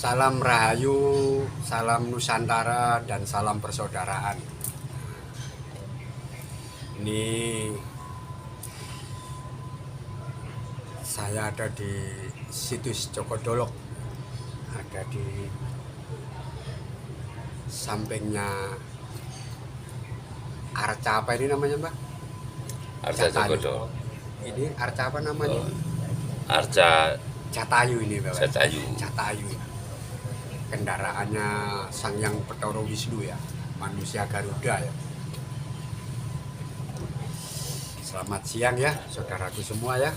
Salam Rahayu, salam Nusantara, dan salam persaudaraan. Ini saya ada di situs Jogodolok, ada di sampingnya Arca apa ini namanya, Mbak? Arca Jogodolok. Ini Arca apa namanya? Arca Jatayu ini, Mbak. Jatayu. Jatayu. Kendaraannya Sang Hyang Bathara Wisnu ya, manusia Garuda ya. Selamat siang ya, saudaraku semua ya.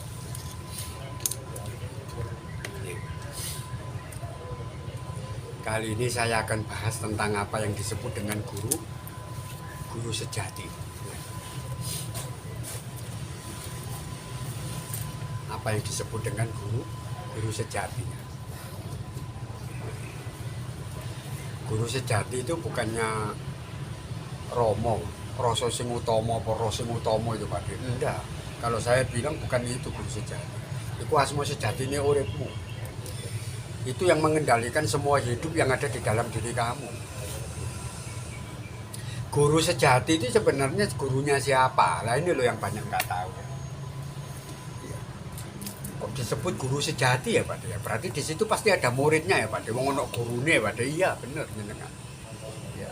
Kali ini saya akan bahas tentang apa yang disebut dengan guru sejati. Apa yang disebut dengan guru sejati? Guru sejati itu bukannya Romo, rasa sing utama apa rasa sing utama itu Pak. Enggak. Kalau saya bilang bukan itu guru sejati. Iku asma sejatine uripmu. Itu yang mengendalikan semua hidup yang ada di dalam diri kamu. Guru sejati itu sebenarnya gurunya siapa? Lah ini loh yang banyak nggak tahu. Kok disebut guru sejati ya Pak? Ya, berarti di situ pasti ada muridnya ya Pak. Wong ono gurune Pak. Iya bener jenengan. Ya.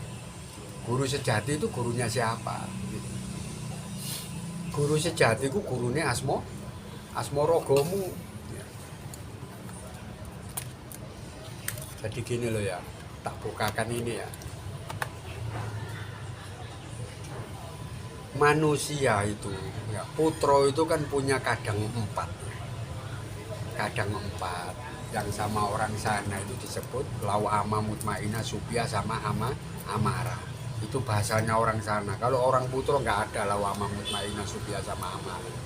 Guru sejati itu gurunya siapa? Gitu. Guru sejati itu gurune asma ragamu. Ya. Jadi gini loh ya, tak bukakan ini ya. Manusia itu, ya, putra itu kan punya kadang 4. Kadang 4 yang sama orang sana itu disebut lau ama mutmainah supia sama amarah. Itu bahasanya orang sana. Kalau orang putra nggak ada lau ama mutmainah supia sama amarah.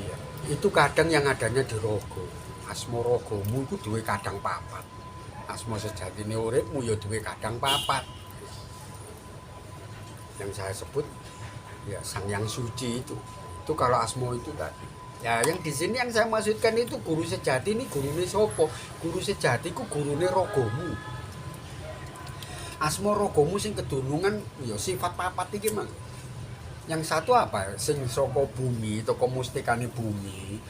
Iya. Itu kadang yang adanya di rogo. Asma rogomu itu duwe kadang 4. Asma sejatine uripmu ya duwe kadang 4. Yang saya sebut ya Sang Yang Suci itu kalau asma itu tadi. Ya yang di sini yang saya maksudkan itu guru sejati ini gurune sopo? Guru sejati ku gurune rogomu. Asma rogomu sing kedunungan ya sifat 4 iki mang. Yang satu apa? Sing saka bumi, toko mustikane bumi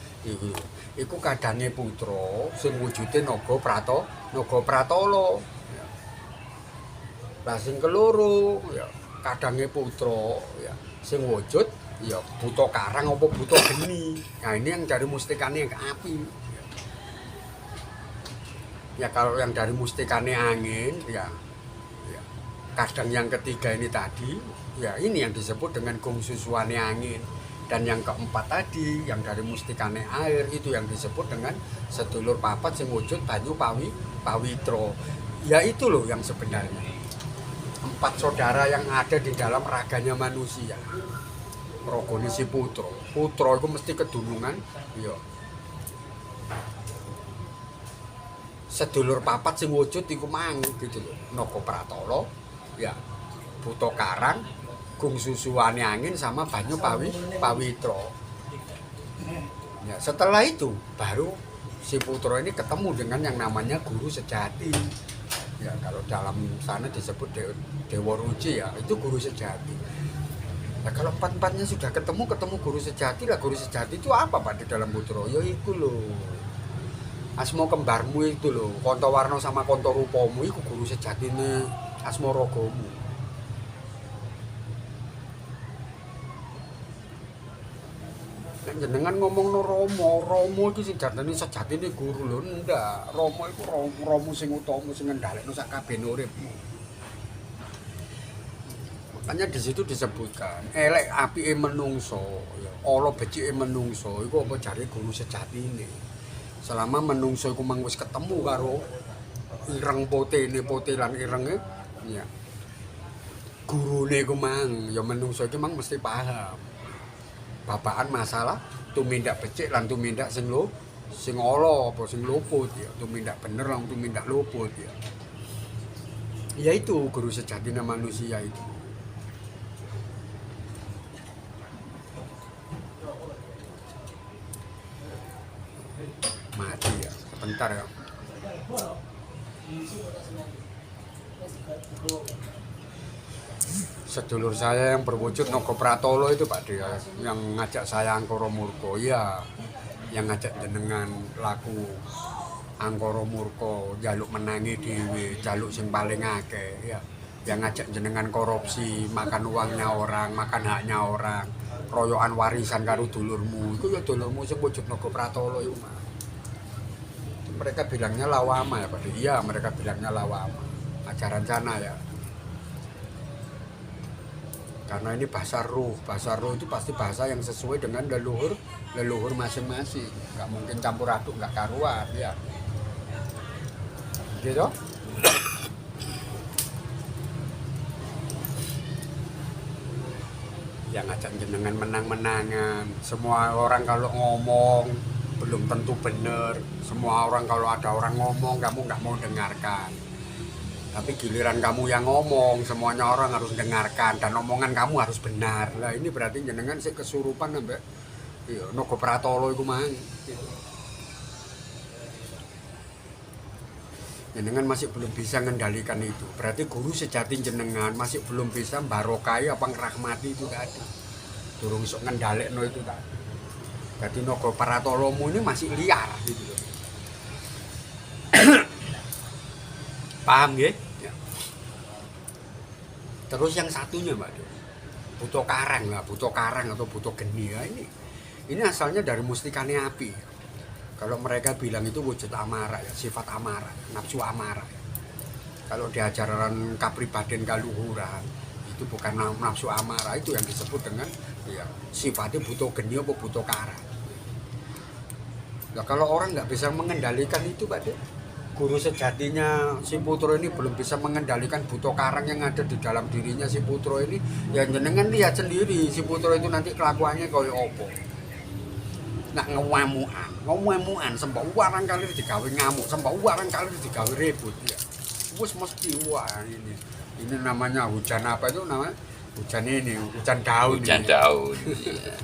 iku kadane putra sing wujude naga pratala. Lah sing keloro ya kadange putra ya sing wujud ya buta karang apa buta geni. Nah ini yang dari mustikane yang api. Ya kalau yang dari mustikane angin ya kadang yang ketiga ini tadi ya ini yang disebut dengan gung susuane angin. Dan yang keempat tadi yang dari mustikane air itu yang disebut dengan sedulur papat sing wujud banyu pawitra. Ya itu loh yang sebenarnya 4 saudara yang ada di dalam raganya manusia. Rogone si putra itu mesti kedunungan ya sedulur papat sing wujud iku mang gitu lho. Naga pratala ya buta karang gung susuane angin sama banyu pawitra. Ya setelah itu baru si putra ini ketemu dengan yang namanya guru sejati. Ya kalau dalam sana disebut Dewa Ruci ya itu guru sejati. Nah, kalau 4-4-nya sudah ketemu guru sejati lah. Guru sejati itu apa Pak di dalam putra? Ya itu loh. Asma kembarmu itu loh. Kontowarno sama kontorupamu itu guru sejatine asma ragamu. Nek jenengan ngomongno Romo itu sing jatine sejatine guru lho. Ndak. Romo iku Romo sing utama sing ngendhalekno sak kabehane uripmu. Makanya di situ disebutkan elek apike menungso, ya ala becike menungso iku apa jare guru sejatine. Selama menungso iku mang wis ketemu karo ireng pote lan irenge ya. Gurune iku mang ya menungso iki mang mesti paham. Babakan masalah tumindak becik lan tumindak sing ala apa sing luput ya, tumindak bener lan tumindak luput ya. Ya itu guru sejatine manusia itu. Mati ya, sebentar ya. Sedulur saya yang berwujud Nogo Pratolo itu Pak dia yang ngajak saya Angkara Murka, ya, yang ngajak jenengan laku Angkara Murka, jaluk menangi dhewe, jaluk sing paling akeh, ya. Yang ngajak jenengan korupsi, makan uangnya orang, makan haknya orang, royokan warisan karo dulurmu. Iku ya dulurmu sing wujud Nogo Pratolo iku, Mas. Mereka bilangnya lawama ya Pak. Iya, mereka bilangnya lawama. Ajaran sana ya. Karena ini bahasa ruh itu pasti bahasa yang sesuai dengan leluhur masing-masing. Nggak mungkin campur aduk, nggak karuan ya. Gitu. Yang ngajak jenengan menang-menangan. Semua orang kalau ngomong belum tentu benar. Semua orang kalau ada orang ngomong kamu nggak mau dengarkan. Tapi giliran kamu yang ngomong, semuanya orang harus dengarkan dan omongan kamu harus benar. Lah ini berarti jenengan sih kesurupan sampai iya Nogo Pratolo iku mang. Jenengan masih belum bisa mengendalikan itu. Berarti guru sejati jenengan masih belum bisa barokai apa ngerahmati itu tadi. Durung iso ngendalekno itu tadi. Jadi Nogo Pratolomu ini masih liar gitu loh. Paham ya? Ya. Terus yang satunya Mbak, butuh karang atau butuh geni ya ini asalnya dari mustikane api. Kalau mereka bilang itu wujud amarah ya, sifat amarah, nafsu amarah. Kalau di ajaran kapribaden kaluhuran itu bukan nafsu amarah, itu yang disebut dengan ya sifatnya butuh geni atau butuh karang. Nah, kalau orang nggak bisa mengendalikan itu Pak, guru sejatinya si Putro ini belum bisa mengendalikan buto karang yang ada di dalam dirinya si Putro ini, ya jenengan lihat sendiri si Putro itu nanti kelakuannya kayak opo. Nak ngewamuan sembah warang kali digawe ngamuk, sembah warang kali digawe ribut ya. Wis mesti wah ini namanya hujan apa itu namanya? Hujan daun. Hujan daun. Iya.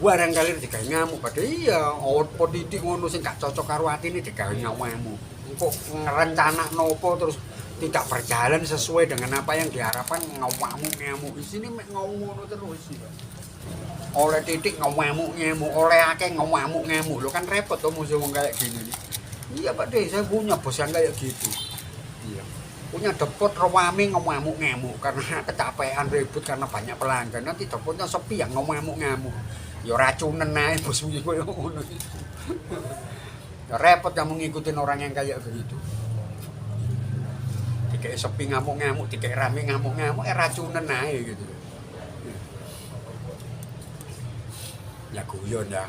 Warang kali digawe ngamuk padha iya opo titik ngono sing gak cocok karo atine digawe ngamuk. Kok ngerencanakno opo terus tidak berjalan sesuai dengan apa yang diharapkan ngamuk. Di sini mek ngono terus sih. Oleh titik ngamuk, oleh akeh ngamuk. Lho kan repot to musuh wong kayak gini nih. Iya Pak De, saya punya bos yang kayak gitu. Iya. Punya depot rewame ngamuk karena kecapean ribut karena banyak pelanggan. Nanti depotnya sepi yang ngamuk. Ya racunen ae bos koyo ngono gitu. Ya repot kamu ngikutin orang yang kayak begitu. Dikek sepi ngamuk, dikek rame ngamuk, racunen ae gitu. Ya guyon ya.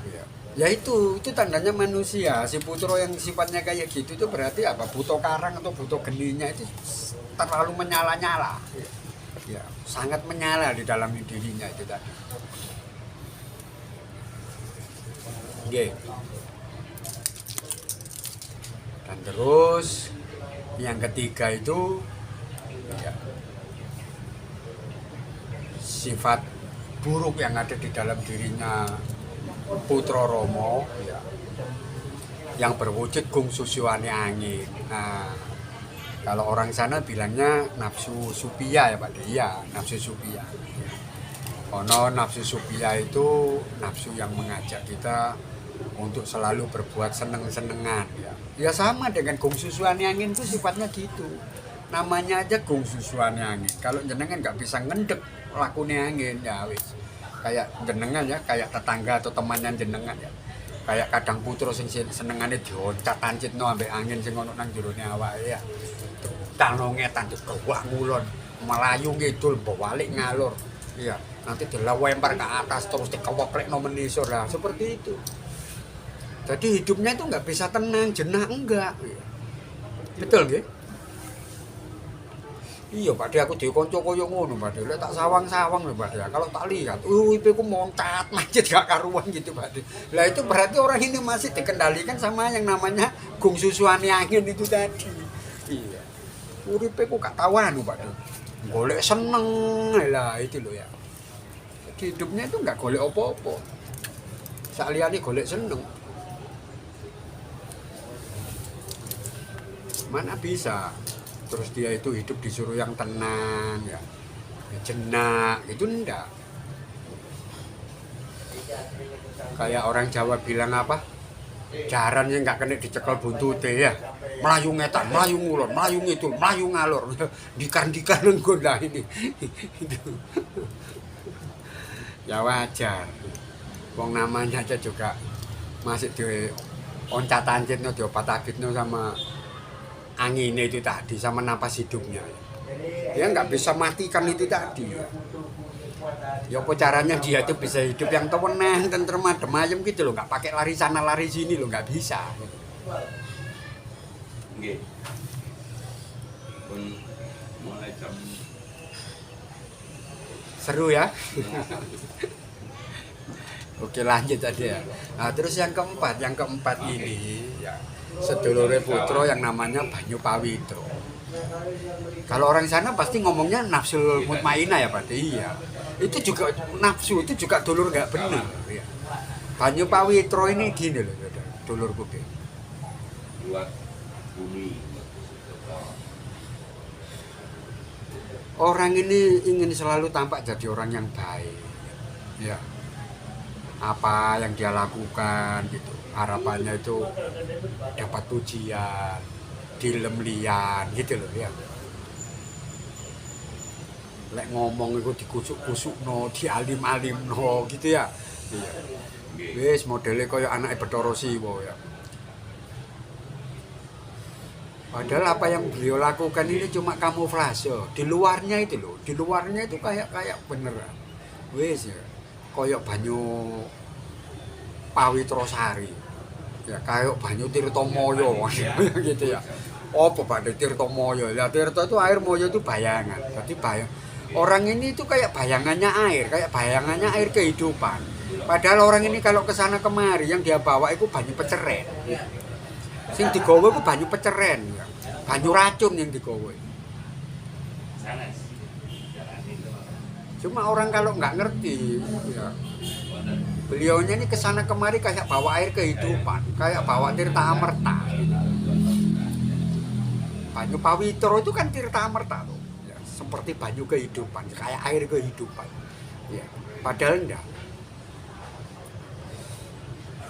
Ya itu tandanya manusia. Si Putro yang sifatnya kayak gitu itu berarti apa? Butuh karang atau butuh geninya itu terlalu menyala-nyala. Ya, sangat menyala di dalam dirinya itu tadi. Oke. Dan terus yang ketiga itu ya, sifat buruk yang ada di dalam dirinya Putro Romo ya, yang berwujud gung susuane angin. Nah, kalau orang sana bilangnya nafsu supia ya Pak. Iya, nafsu supia. Ono nafsu supia itu nafsu yang mengajak kita untuk selalu berbuat seneng-senengan ya. Ya sama dengan gung susuane angin itu sifatnya gitu. Namanya aja gung susuane angin. Kalau jenengan nggak bisa ngendek lakune angin ya wis. Kayak jenengan ya, kayak tetangga atau temannya jenengan ya. Kayak kadang Putro sing senengane dioncat tancitno ambek angin sing ono nang jerone awake ya. Tanongetan kewak ngulon, melayu ngidul balik ngalur. Iya, nanti dilempar ke atas terus dikewoklekno menisor lah, seperti itu. Jadi hidupnya itu nggak bisa tenang, jenah enggak. Betul nggih? Iya, Pak De, aku dhewe kanca koyo ngono, Pak De. Lek tak sawang-sawang lho, Pak De. Kalau tak lihat, IP ku moncat macet gak karuan gitu, Pak De. Lah itu berarti orang ini masih dikendalikan sama yang namanya gung susuane angin itu tadi. Iya. Uripe ku gak tahu anu, Pak De. Golek seneng lah itu loh ya. Jadi hidupnya itu enggak golek apa-apa. Sak liyane golek seneng. Mana bisa. Terus dia itu hidup disuruh yang tenang ya. Jenak, itu enggak. Kayak orang Jawa bilang apa? Jaran yang nggak kena dicekel buntute ya. Melayu ngetan, melayu ngulon, melayu ngidul, melayu ngalor. Dikan-dikan nggondah ini. Ya wajar. Wong namanya aja juga masih di oncat-ancitno, diopat-abitno sama angin itu tadi, sama napas hidupnya. Dia nggak bisa matikan itu tadi. Ya apa caranya dia itu bisa hidup yang tenang, tentrem, adem ayem gitu loh, nggak pakai lari sana lari sini loh, nggak bisa. Nggih. Pun mulai jam Seru ya. Oke lanjut tadi ya. Nah, terus yang keempat ini ya sedulure putra yang namanya Banyu Pawitra. Kalau orang sana pasti ngomongnya nafsul mutmainah ya Pak. Iya. Itu juga nafsu, itu juga dulur nggak benar ya. Banyu Pawitra ini gini loh, dulurku ge. buat bumi. Orang ini ingin selalu tampak jadi orang yang baik. Ya. Apa yang dia lakukan gitu. Harapannya itu dapat pujian, dilemlian gitu loh ya. Lek ngomong itu dikusuk-kusukno, dialim-alimno gitu ya. Iya. Wis modele kaya anake Bathara Siwa ya. Padahal apa yang beliau lakukan ini cuma kamuflase. Di luarnya itu loh, di luarnya itu kayak beneran. Wis ya. Kaya banyu Pawitra Sari. Ya kayak banyu Tirtamaya gitu ya. Apa Pak Tirtamaya? Ya Tirta itu air, Maya itu bayangan. Jadi bayang. Orang ini itu kayak bayangannya air kehidupan. Padahal orang ini kalau kesana kemari yang dia bawa itu banyu peceren. Sing digawa itu banyu peceren, ya. Banyu racun yang digawa. Cuma orang kalau nggak ngerti, ya, beliaunya ini kesana kemari kayak bawa air kehidupan, kayak bawa tirta amerta. Banyu Pawitra itu kan tirta amerta tuh, ya, seperti banyu kehidupan, kayak air kehidupan. Ya, padahal enggak.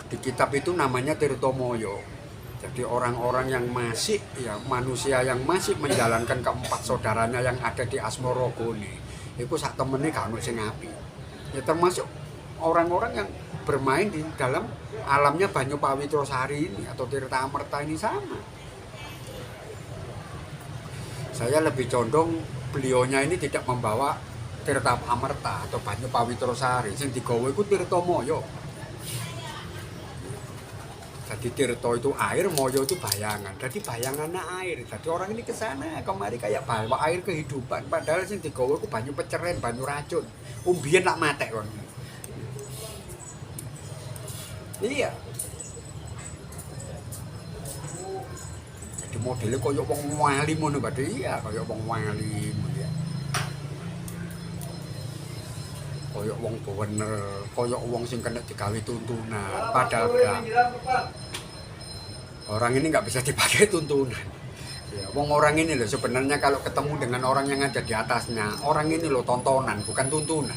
Di kitab itu namanya Tirtamaya. Jadi orang-orang yang masih, ya manusia yang masih menjalankan keempat saudaranya yang ada di Asmaragani, itu sak temene gak ono sing apik. Ya termasuk orang-orang yang bermain di dalam alamnya Banyu Pawitra Sari ini atau Tirta Amerta ini sama. Saya lebih condong beliaunya ini tidak membawa Tirta Amerta atau Banyu Pawitra Sari, sing digawa iku Tirtamaya. Jadi Tirta itu air, Maya itu bayangan. Jadi bayangannya air. Jadi orang ini kesana kemari kayak bawa air kehidupan. Padahal sing digawa itu banyu peceren, banyu racun. Umbiyen lak matek kon. Iya. Jadi modelnya kaya wong wali ngono Pak. Iya, kaya wong wali ya. Kaya wong bener, kaya wong sing kena digawe tuntunan. Padahal enggak. Orang ini nggak bisa dipakai tuntunan. Ya, wong orang ini loh sebenarnya kalau ketemu dengan orang yang ada di atasnya, orang ini loh tontonan, bukan tuntunan.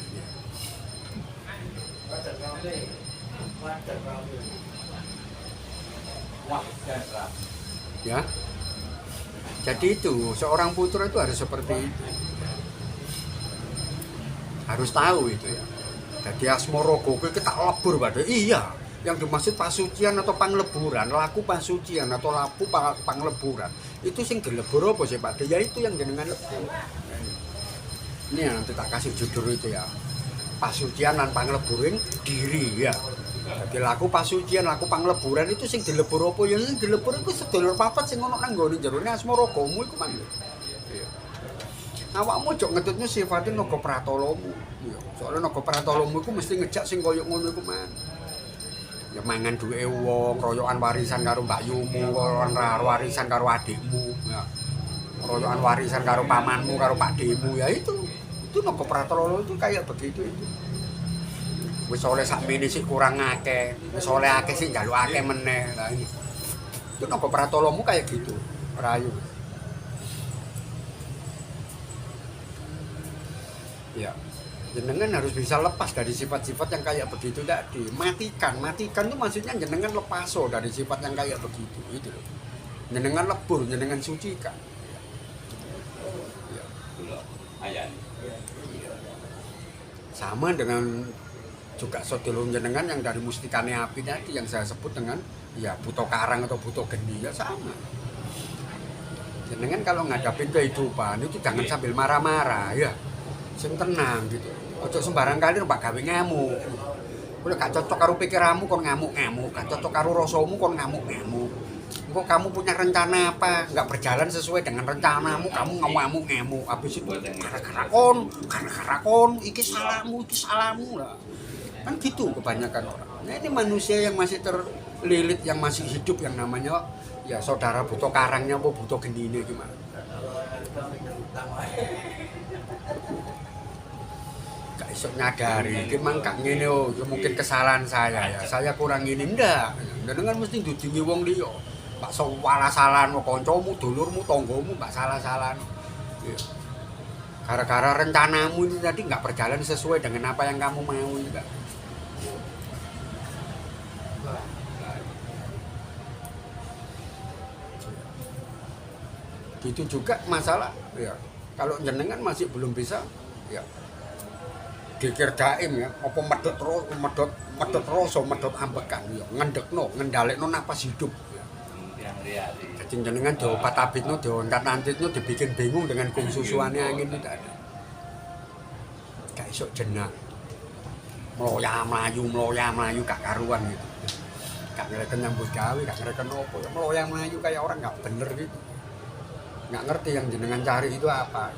Ya. Jadi itu seorang putra itu harus seperti itu. Harus tahu itu ya. Jadi Asmaragani kita lebur pada iya. Yang dimaksud pasucian atau pangleburan, laku pasucian atau laku pangleburan. Itu sing dilebur apa sih Pak? Ya itu yang jenengan lebur. Ini yang nanti tak kasih judul itu ya. Pasucian dan pangleburan diri ya. Jadi laku pasucian, laku pangleburan itu sing dilebur apa? Ya sing dilebur itu sedulur papat sing ono nang nggone jerone Asmaragani iku mang. Iya. Awakmu ojo ngedutmu sifatnya naga pratalamu. Iya. Soale naga pratalamu iku mesti ngejak sing koyo ngono iku mang. Ya mangan duwe wong, royokan warisan karo mbakyumu, royokan warisan karo adikmu, ya. Royokan warisan karo pamanmu, karo pakdemu, ya itu. Itu naga pratala itu kayak begitu itu. Wis oleh sakmene sik kurang akeh, wis oleh akeh sik njaluk akeh meneh. Lah ini. Itu naga pratalamu kayak gitu. rayu. Ya, jenengan harus bisa lepas dari sifat-sifat yang kayak begitu tadi. Matikan tuh maksudnya jenengan lepaso dari sifat yang kayak begitu, gitu loh. Jenengan lebur, jenengan sucikan. Ya. Itulah ayat. Sama dengan juga sotilun jenengan yang dari mustikane api tadi yang saya sebut dengan ya buto karang atau buto geni ya sama. Jenengan kalau ngadapin kehidupan itu jangan sambil marah-marah ya. Sing tenang gitu. Ojo sembarang kali mbak gawe ngamuk. Udah gak cocok karo pikiranmu kon ngamuk-ngamuk, gak cocok karo rasamu kon ngamuk-ngamuk. Engko kamu punya rencana apa, nggak berjalan sesuai dengan rencanamu, kamu ngamuk-ngamuk. Habis itu gara-gara kon, iki salahmu lah. Kan gitu kebanyakan orang. Nah ini manusia yang masih terlilit, yang masih hidup yang namanya ya saudara butuh karangnya apa butuh gendine gimana. Gak iso nyadari, gimana kak ngene oh, mungkin kesalahan saya ya. Saya kurang ini ndak. Dengan mesti dudingi wong liya. Mbak salah-salahan karo kancamu, dulurmu, tanggamu mbak salah-salahan. Ya. Gara-gara rencanamu ini tadi nggak berjalan sesuai dengan apa yang kamu mau enggak. Gitu juga masalah ya. Kalau jenengan masih belum bisa ya dikir daim ya, apa medhot ambekan ya, ngendalekno napas hidup. Jadi jenengan diopat abitno, diontat-antitno, dibikin bingung dengan kungsusuannya angin itu tadi. Gak iso jenak. Meloya melayu gak karuan gitu. Gak ngereken nyambut gawe, gak ngereken apa ya, meloya melayu kayak orang gak bener gitu. Gak ngerti yang jenengan cari itu apa.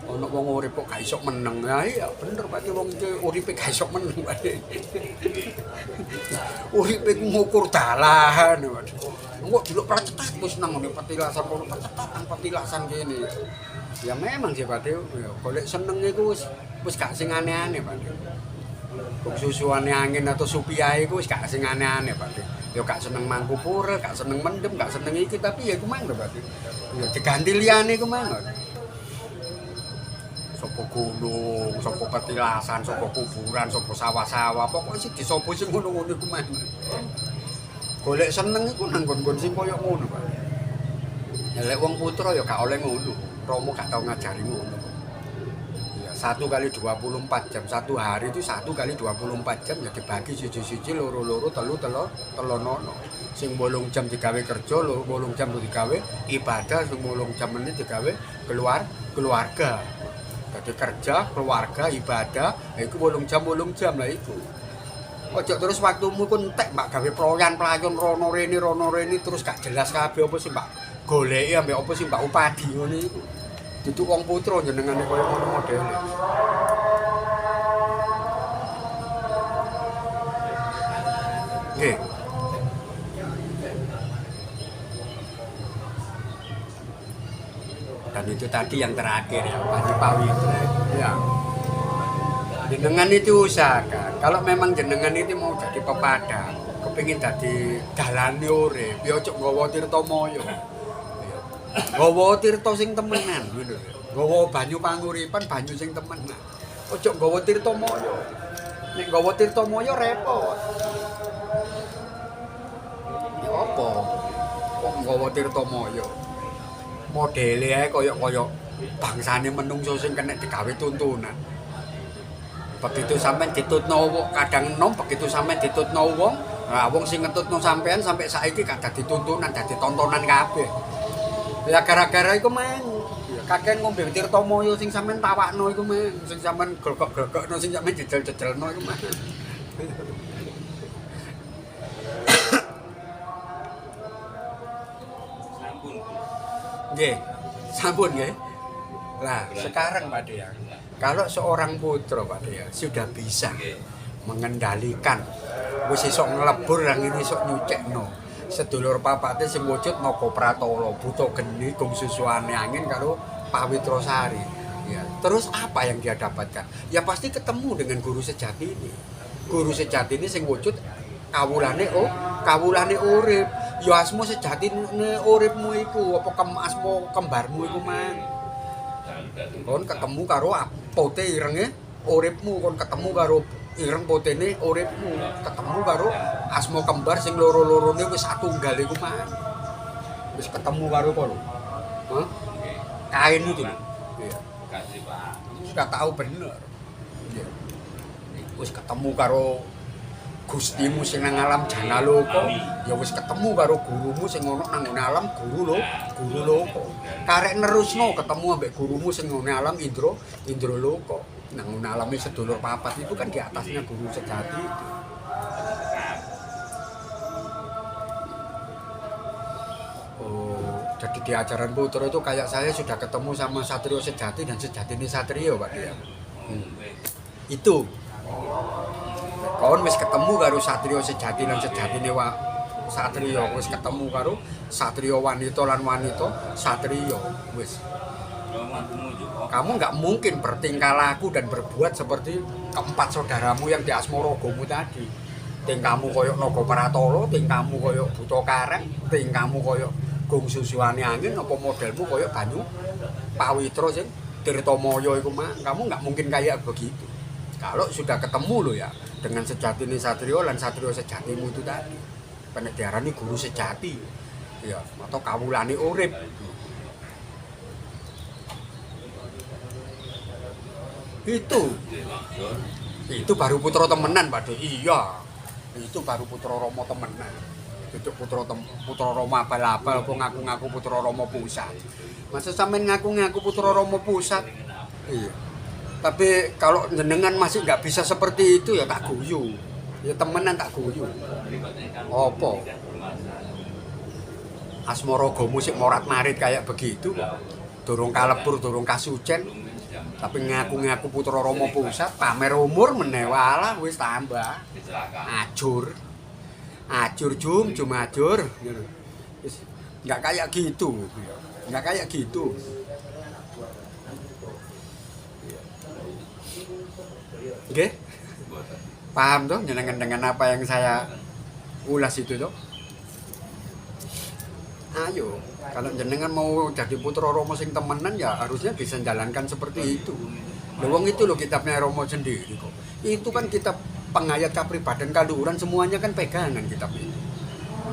Ono wong urip kok gak iso meneng. Ya iya bener berarti wong iki uripe gak iso meneng berarti. Uripe ngukur dalan. Engko delok pracetak wis nang ngene petilasan kono petilasan kene. Ya memang sih Pak ya golek seneng iku wis gak sing aneh-aneh Pak. Susuane angin atau supiae iku wis gak sing aneh-aneh Pak. Ya gak seneng mangku pura, gak seneng mendem, gak seneng iki tapi ya iku mang Pak. Ya diganti liyane iku mang. Sopo gunung, sopo petilasan, sopo kuburan, sopo sawah-sawah, pokoknya sih disopo sing ngono-ngono iku men. Golek seneng iku nang nggon-nggon sing koyo ngono, Pak. Ya lek wong putra ya gak oleh ngono. Romo gak tau ngajari ngono. Ya 1 kali 24 jam, satu hari itu 1 kali 24 jam ya dibagi siji-siji, loro-loro, telu-telonono. Sing 8 jam digawe kerja, 8 jam digawe ibadah, sing 8 jam menit digawe keluarga. Jadi kerja, keluarga, ibadah, itu 8 jam lah itu. Ojo terus waktumu ku entek mbak gawe pelayan rono rene terus gak jelas kabeh apa sih mbak goleki ambek apa sih mbak upadi ngene iku. Duduk wong putra jenengane koyo ngono modele. Nggih. Dan itu tadi yang terakhir ya, Pak Witra. Ya. Jenengan itu usahakan, kalau memang jenengan itu mau jadi pepadang, kepingin jadi dalane urip, ya ojo nggawa tirta moyo. Nggawa tirta sing temenan, ngono lho. Nggawa banyu panguripan, banyu sing temenan. Ojo nggawa tirta moyo. Nek nggawa tirta moyo repot. Ya apa? Kok nggawa tirta moyo? Modele ae kaya bangsane menungso sing kena digawe tuntunan. Begitu sampean ditutno kadang enom, begitu sampean ditutno wong, nah wong sing ngetutno sampean sampai saiki gak dadi tuntunan, dadi tontonan kabeh. Ya gara-gara iku men, kakek ngombe tirta moyo sing sampean tawakno iku men, sing sampean glegek-glegekno sing sampean jejel-jejelno iku men. Nggih, sampun nggih. Nah, sekarang Pak Dea, kalau seorang putra Pak Dea sudah bisa mengendalikan wis iso nglebur nang ngene iso nyucekno sedulur papate sing wujud Naka Pratala, buta geni gong susuane angin karo Pawitra Sari. Ya, terus apa yang dia dapatkan? Ya pasti ketemu dengan guru sejati ini. Guru sejatine sing wujud kawulane urip. Ya asma sejatine uripmu iku apa asma kembarmu iku mang. Kon ketemu karo pote irenge uripmu, kon ketemu karo ireng potene uripmu, ketemu karo asma kembar sing loro-lorone wis satunggal iku mang. Wis ketemu karo kono. Hah? Kain itu lho. Iya. Kasih Pak. Sudah tahu bener. Iya. Wis ketemu karo Gustimu sing nang alam janaloka, ya wis ketemu karo gurumu sing ono nang alam guru loko. Karek nerusno ketemu ambek gurumu sing ono alam Indraloka. Nang alam sedulur papat itu kan di atasnya guru sejati itu. Oh, jadi di ajaran Putra itu kayak saya sudah ketemu sama satrio sejati dan sejati ini satrio Pak dia. Itu. Kon wis ketemu karo satrio sejati lan sejatine satrio, wis ketemu karo satrio wanita lan wanita satrio, wis. Kamu nggak mungkin bertingkah laku dan berbuat seperti keempat saudaramu yang di Asmorogomu tadi. Tingkahmu koyok Naga Pratala, tingkahmu koyok Buta Karang, tingkahmu koyok Gung Susuane Angin, apa modelmu koyok Banyu Pawitra sing Tirtamaya iku mah. Kamu nggak mungkin kayak begitu. Kalau sudah ketemu lo ya dengan sejati ini satrio lan satrio sejatimu itu tadi, penek diarani guru sejati, ya atau kawulane urip. Itu baru putra temenan Pak. Iya, itu baru putra Rama temenan. Itu putra Rama abal-abal kok ngaku-ngaku putra Rama pusat. Masa sampean ngaku-ngaku putra Rama pusat? Iya. Tapi kalau jenengan masih nggak bisa seperti itu ya tak guyu. Ya temenan tak guyu. Apa? Asmorogomu sik morat-marit kayak begitu. Durung kalebur, durung kasucen. Tapi ngaku-ngaku putra Rama pusat, pamer umur meneh walah wis tambah. Ajur. Ajur jum ajur. Wis nggak kayak gitu. Nggak kayak gitu. Oke? Paham tuh jenengan dengan apa yang saya ulas itu tuh? Ayo, kalau jenengan mau jadi putra Rama sing temenan ya harusnya bisa jalankan seperti itu. Lho itu loh kitabnya Rama sendiri kok. Itu kan kitab pengayat kapribadian kaluhuran semuanya kan pegangan kitab itu.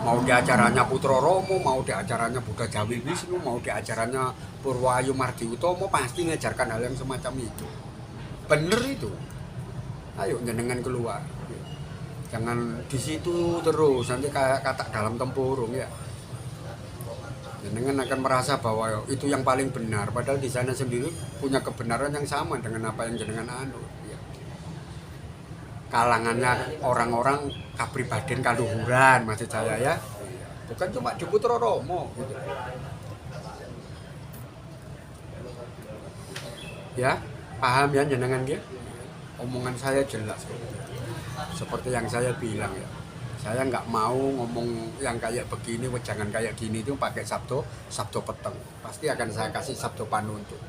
Mau di acaranya Putra Rama, mau di acaranya Buddha Jawi Wisnu, mau di acaranya Purwayu Mardi Utomo pasti ngajarkan hal yang semacam itu. Bener itu. Ayo jenengan keluar. Jangan di situ terus nanti kayak kata dalam tempurung ya. Jenengan akan merasa bahwa itu yang paling benar padahal di sana sendiri punya kebenaran yang sama dengan apa yang jenengan anut ya. Kalangannya orang-orang kapribadian kaluhuran maksud saya ya. Bukan cuma di Putra Rama gitu. Ya, paham ya jenengan ya? Omongan saya jelas seperti yang saya bilang ya, saya nggak mau ngomong yang kayak begini, jangan kayak gini itu pakai sabdo peteng, pasti akan saya kasih sabdo panuntut.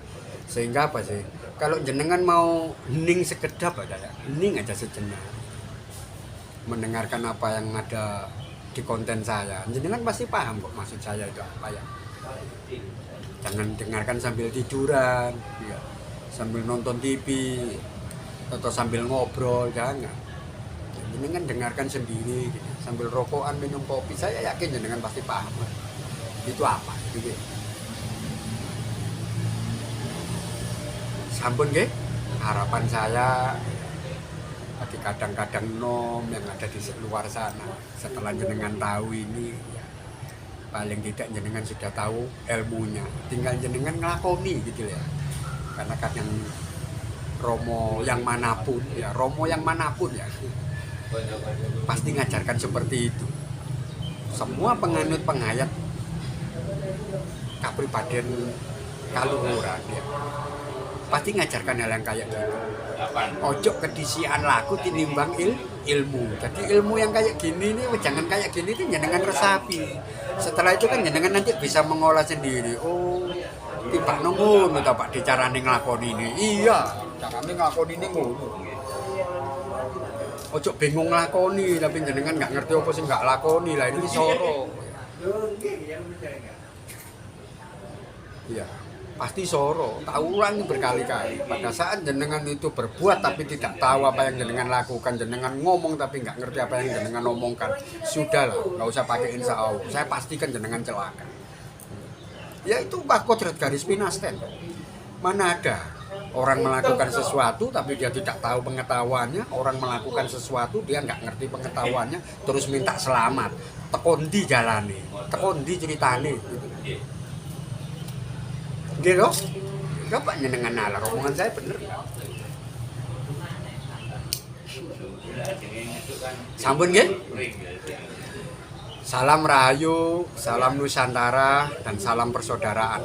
Sehingga apa sih, kalau jenengan mau hening sekedap aja ya, hening aja sejenak mendengarkan apa yang ada di konten saya, jenengan pasti paham kok maksud saya itu apa ya. Jangan dengarkan sambil tiduran ya, sambil nonton TV atau sambil ngobrol, jangan. Jenengan dengarkan sendiri gitu. Sambil rokokan minum kopi, saya yakin jenengan pasti paham itu apa gitu. Sampun nggih, harapan saya bagi kadang-kadang nom yang ada di luar sana setelah jenengan tahu ini ya, paling tidak jenengan sudah tahu ilmunya, tinggal jenengan ngelakoni gitu ya. Karena kadang Romo yang manapun ya, pasti ngajarkan seperti itu. Semua penganut pengayat kapribadian kaluhuran ya, pasti ngajarkan hal yang kayak gitu. Ojo kedisian laku tinimbang ilmu. Jadi ilmu yang kayak gini nih, jangan kayak gini tuh jenengan resapi. Setelah itu kan jenengan nanti bisa mengolah sendiri. Oh, tiba nunggu, Pak dicarane nglakoni ini. Iya, carane nglakoni ini ngono. Ojo bingung lakoni tapi jenengan nggak ngerti apa sih nggak lakoni lah ini soro. Iya, pasti soro. Tak ulangi berkali-kali. Pada saat jenengan itu berbuat tapi tidak tahu apa yang jenengan lakukan, jenengan ngomong tapi nggak ngerti apa yang jenengan omongkan, sudahlah, nggak usah pakai insya Allah. Saya pastikan jenengan celaka. Ya itu kodrat garis pinasten. Mana ada orang melakukan sesuatu tapi dia tidak tahu pengetahuannya, orang melakukan sesuatu dia nggak ngerti pengetahuannya, terus minta selamat. Tekondi jalani, tekondi ceritane. Gitu, coba nyenengan nalar omongan saya bener nggak? Sampun nggih? Salam Rahayu, salam Nusantara, dan salam persaudaraan.